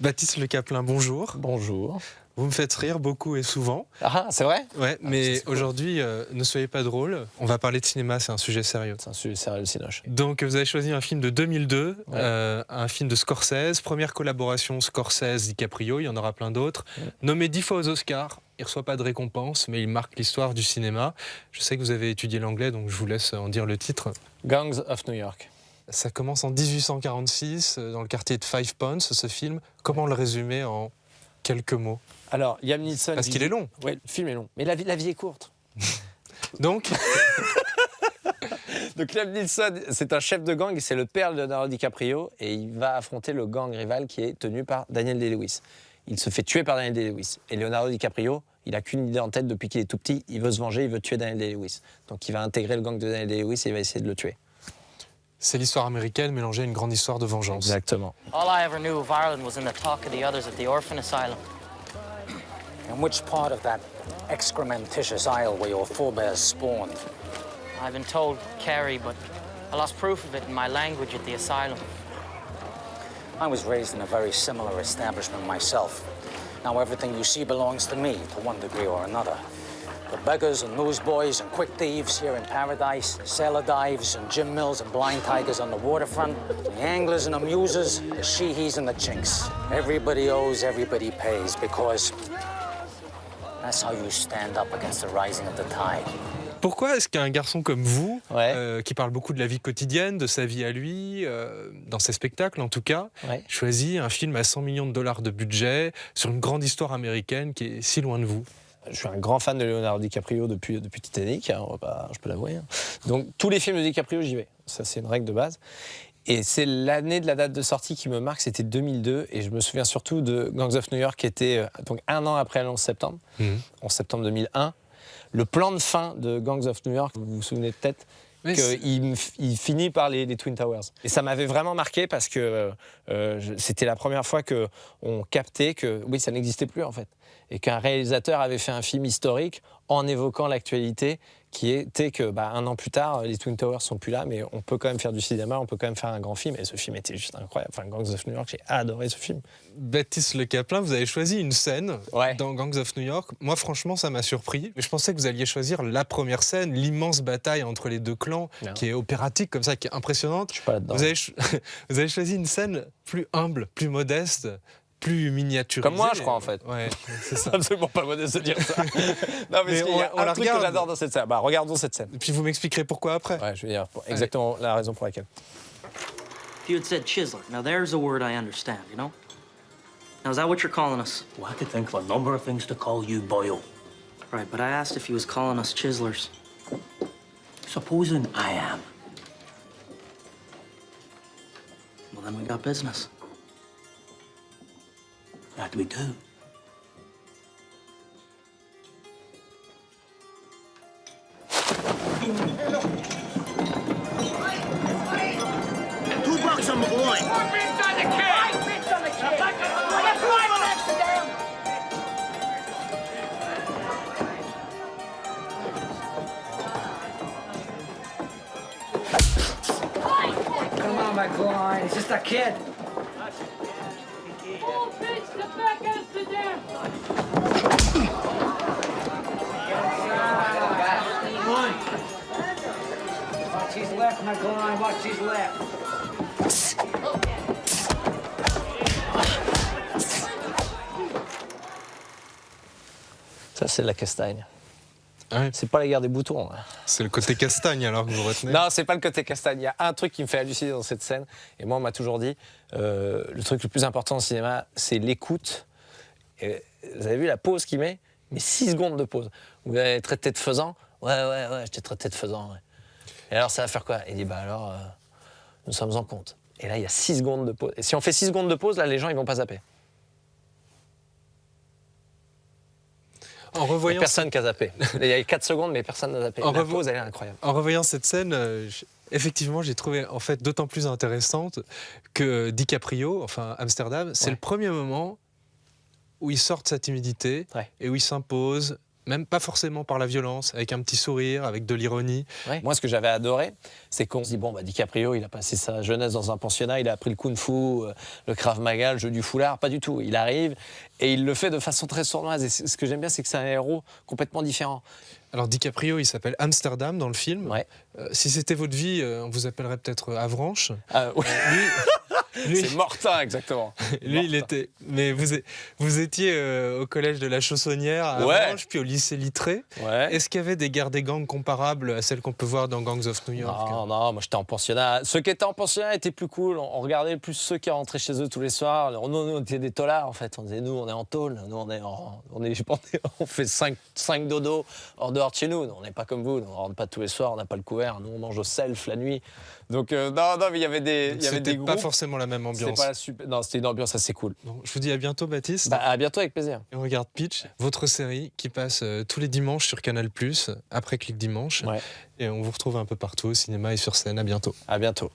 Baptiste Le Caplin, bonjour. Bonjour. Vous me faites rire beaucoup et souvent. Ah, c'est vrai? Ouais, mais aujourd'hui, ne soyez pas drôle. On va parler de cinéma, c'est un sujet sérieux. C'est un sujet sérieux, le Cinoche. Donc, vous avez choisi un film de 2002, Ouais. un film de Scorsese. Première collaboration Scorsese-DiCaprio, il y en aura plein d'autres. Nommé 10 fois aux Oscars, il ne reçoit pas de récompense, mais il marque l'histoire du cinéma. Je sais que vous avez étudié l'anglais, donc je vous laisse en dire le titre. Gangs of New York. Ça commence en 1846, dans le quartier de Five Points, ce film. Comment le résumer en quelques mots? Alors, Liam Neeson... Parce qu'il est long. Oui, le film est long. Mais la vie est courte. Donc, Donc Liam Neeson, c'est un chef de gang, c'est le père de Leonardo DiCaprio, et il va affronter le gang rival qui est tenu par Daniel Day-Lewis. Il se fait tuer par Daniel Day-Lewis. Et Leonardo DiCaprio, il n'a qu'une idée en tête depuis qu'il est tout petit, il veut se venger, il veut tuer Daniel Day-Lewis. Donc il va intégrer le gang de Daniel Day-Lewis et il va essayer de le tuer. c'est l'histoire américaine mélangée à une grande histoire de vengeance. Exactement. All I ever knew of Ireland was in the talk of the others at the orphan asylum. In which part of that excrementitious isle were your forebears spawned? I've been told Kerry, but I lost proof of it in my language at the asylum. I was raised in a very similar establishment myself. Now everything you see belongs to me, to one degree or another. The beggars and newsboys and quick thieves here in paradise, sailor dives and gym mills and blind tigers on the waterfront, the anglers and the muses, the she-he's and the chinks. Everybody owes, everybody pays, because that's how you stand up against the rising of the tide. Pourquoi est-ce qu'un garçon comme vous, Ouais. qui parle beaucoup de la vie quotidienne, de sa vie à lui, dans ses spectacles en tout cas, Ouais. choisit un film à 100 millions de dollars de budget sur une grande histoire américaine qui est si loin de vous? Je suis un grand fan de Leonardo DiCaprio depuis Titanic, hein, je peux l'avouer. Hein. Donc tous les films de DiCaprio, j'y vais. Ça, c'est une règle de base. Et c'est l'année de la date de sortie qui me marque, c'était 2002. Et je me souviens surtout de Gangs of New York, qui était donc un an après le 11 septembre, 11 septembre 2001. Le plan de fin de Gangs of New York, vous vous souvenez peut-être, Oui, il finit par les Twin Towers. Et ça m'avait vraiment marqué parce que c'était la première fois qu'on captait que oui, ça n'existait plus en fait. Et qu'un réalisateur avait fait un film historique en évoquant l'actualité qui était que un an plus tard, les Twin Towers sont plus là, mais on peut quand même faire du cinéma, on peut quand même faire un grand film. Et ce film était juste incroyable. Enfin, Gangs of New York, j'ai adoré ce film. Baptiste Le Caplin, vous avez choisi une scène Ouais. dans Gangs of New York. Moi, franchement, ça m'a surpris. Mais je pensais que vous alliez choisir la première scène, l'immense bataille entre les deux clans, Non. qui est opératique comme ça, qui est impressionnante. Je suis pas là-dedans. Vous avez choisi une scène plus humble, plus modeste, plus miniaturisée. Comme moi, je crois, en fait. Ouais, c'est ça. Absolument pas modeste de dire ça. Non, Mais mais il y a on la un truc que regarde. j'adore dans cette scène. Regardons cette scène. Et puis vous m'expliquerez pourquoi après. Ouais, je vais dire exactement la raison pour laquelle. If you had said chiseler, now there's a word I understand, you know? Now, is that what you're calling us? Well, I could think of a number of things to call you, Boyle. Right, but I asked if he was calling us chiselers. Supposing I am. Well, then we got business. That we do. $2 on the blind. Come on, my blind, it's just a kid. Oh, bitch, the back Amsterdam! Watch his left, my blind, watch his left. Ça, c'est la castagne. Ouais. C'est pas la guerre des boutons. Hein. C'est le côté castagne alors que vous retenez. Non, c'est pas le côté castagne. Il y a un truc qui me fait halluciner dans cette scène. Et moi, on m'a toujours dit, le truc le plus important au cinéma, c'est l'écoute. Et vous avez vu la pause qu'il met? Mais 6 secondes de pause. Vous avez traité de faisant? Ouais, je t'ai traité de faisant. Ouais. Et alors, ça va faire quoi? Il dit, alors, nous sommes en compte. Et là, il y a 6 secondes de pause. Et si on fait 6 secondes de pause, là, les gens, ils vont pas zapper. En Il y a revoyant, personne qui a zappé. Il y a 4 secondes, mais personne n'a zappé. En La revo- pause, elle est incroyable. en revoyant cette scène, effectivement, j'ai trouvé en fait d'autant plus intéressante que DiCaprio, enfin Amsterdam, c'est Ouais. le premier moment où il sort de sa timidité Ouais. et où il s'impose même pas forcément par la violence, avec un petit sourire, avec de l'ironie. Ouais. Moi, ce que j'avais adoré, c'est qu'on se dit, bon, DiCaprio, il a passé sa jeunesse dans un pensionnat, il a appris le kung-fu, le Krav Maga, le jeu du foulard. Pas du tout. Il arrive et il le fait de façon très sournoise. Et ce que j'aime bien, c'est que c'est un héros complètement différent. Alors DiCaprio, il s'appelle Amsterdam dans le film. Ouais. Si c'était votre vie, on vous appellerait peut-être Avranches. Ouais. Lui, C'est Mortin, exactement. lui, il était. Mais vous étiez au collège de la Chaussonnière à Ouais. Avranches, puis au lycée Littré. Ouais. Est-ce qu'il y avait des guerres des gangs comparables à celles qu'on peut voir dans Gangs of New York? Non, moi j'étais en pensionnat. Ceux qui étaient en pensionnat étaient plus cool. On regardait plus ceux qui rentraient chez eux tous les soirs. Nous, on était des taulards en fait. On disait, nous, on est en tôle. Nous, on fait 5 dodos hors dehors de chez nous. Nous, on n'est pas comme vous. Nous, on rentre pas tous les soirs. On n'a pas le couvert. Nous, on mange au self la nuit. Donc, non, mais il y avait des C'était groupes. pas forcément la même C'était ambiance. pas non, c'était une ambiance assez cool. Bon, je vous dis à bientôt, Baptiste. À bientôt, avec plaisir. Et on regarde Pitch, votre série qui passe tous les dimanches sur Canal+, après Clic Dimanche. Ouais. Et on vous retrouve un peu partout au cinéma et sur scène. À bientôt. À bientôt.